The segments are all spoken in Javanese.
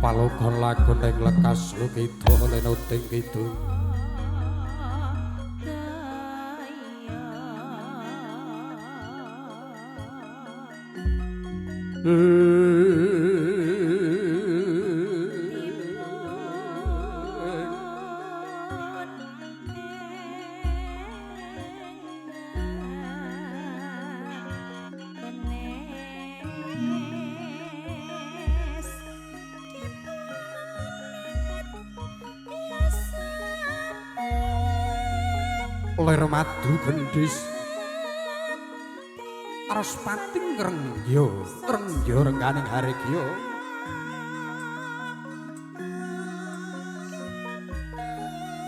Palogon lagun ing lekas lukita lenuting kidul ler madu gendhis aras pating ngrengyo rengganing haregya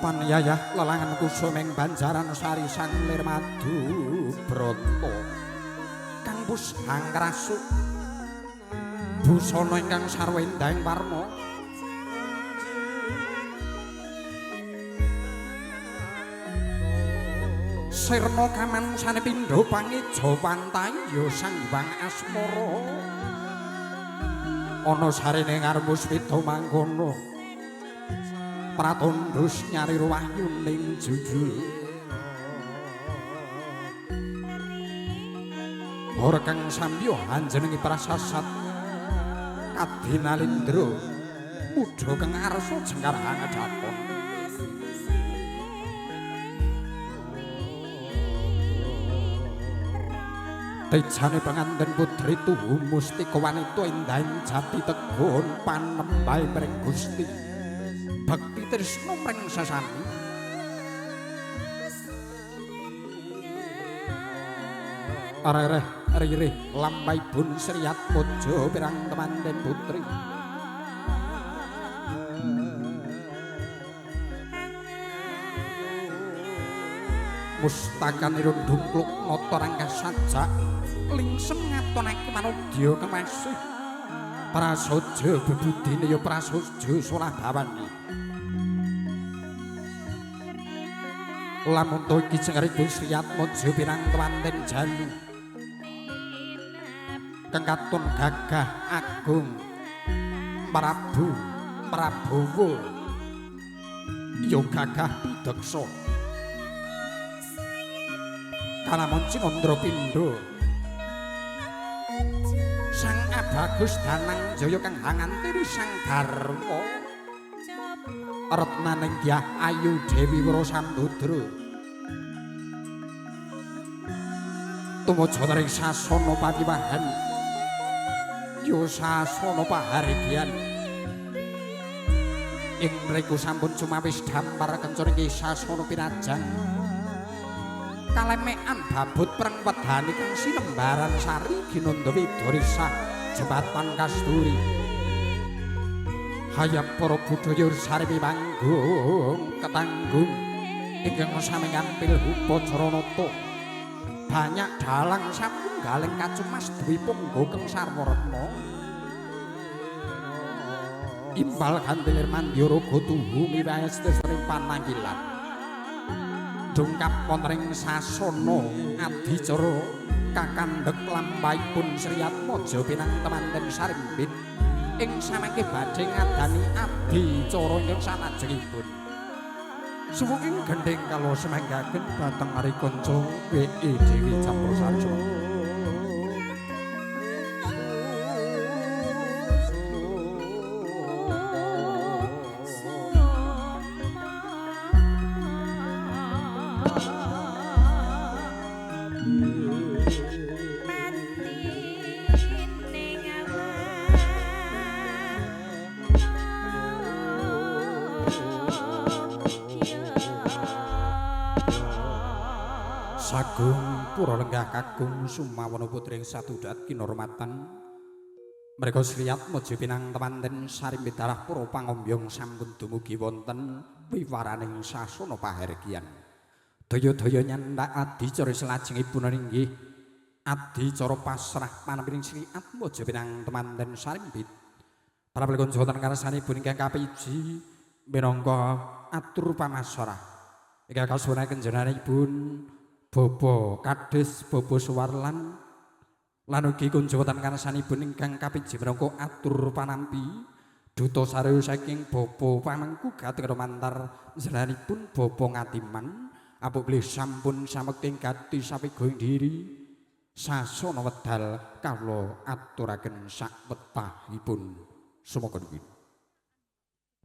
paniyayah lelangan kusuming banjaran sari sang lir madu brata kang pus hangkrasuk busana ingkang sarwa endahing warna sirna kamangsane pindha pangeja pantayo sang Hyang Asmara ana sarene ngarep puspita mangkono pratandus nyari wahyuning jujul ora kang sambiya anjenengi prasasat kadinalindra mudha kang arsa jengkar hangadaton tejane panganten putri tuhu mustika wanita endahing jati tegon panembahe pring Gusti bakti tresna pring sasami arereh ririh lambaipun Sri Atmaja pirang temanten putri mustakan irung dungkluk nata rangka sajak lingsem ngatonake manodya kemasih prasaja bebudine ya prasaja Surabawani lamun to iki cengering Sri Atmaja pirang temanten jalu kang katon gagah agung Prabowo ya gagah bidaksa kalamun Cinandra Pindha sang Abagus Danang Jaya kang hangantiri sang Garwa retnaning Dyah Ayu Dewi Wara Sambadra tumuju ing sasana pawiwahan ya sasana pahargyan ing mriku sampun cumawis dampar kencuring sasana pinajang kalemekan babut perang wedani kang sinembaran sari ginanda widarisa jembatan kasturi hayap para budaya sarwi manggung ketanggung ingkang sami ngampil upacaranata banyak dalang satunggaling kacumas duwi punggo kang sarwaretna imbal kantilir mandyara tuhu miwayas sering pananggilan dungkap wonten sasana adicara kakandhek lampahipun Sri Atmaja pinang temanten sarimbit ing samangke badhe ngadani adicara ingkang salajengipun suwunging gendheng kala semanggaken dhateng ari kanca WE Dewi Campursaja Sagung pura lenggah kakung sumawana putring satudat kinurmatan mrika Sri Atmaja pinang temanten sarimbit darah para pangombyong sampun dumugi wonten wiwaraning sasana pahergyan. Daya-daya nyandak adicara salajengipun inggih adicara pasrah panampiring Sri Atmaja pinang temanten sarimbit. Para pelakon jawatan karsanipun ingkang kapiji minangka atur pamasrah. Ingkang kasuwunaken jenenganipun Bapa Kades Bapa Suwarlan lan ugi kunjawatan karsanipun ingkang kapiji minangka atur panampi duta saraya saking Bapa Pamengku Gateng Romantar jenenganipun Bapa Ngatiman apabila sampun samekting gati sapegoing diri sasana wedal kawula aturaken sak wetahipun semoga duwin.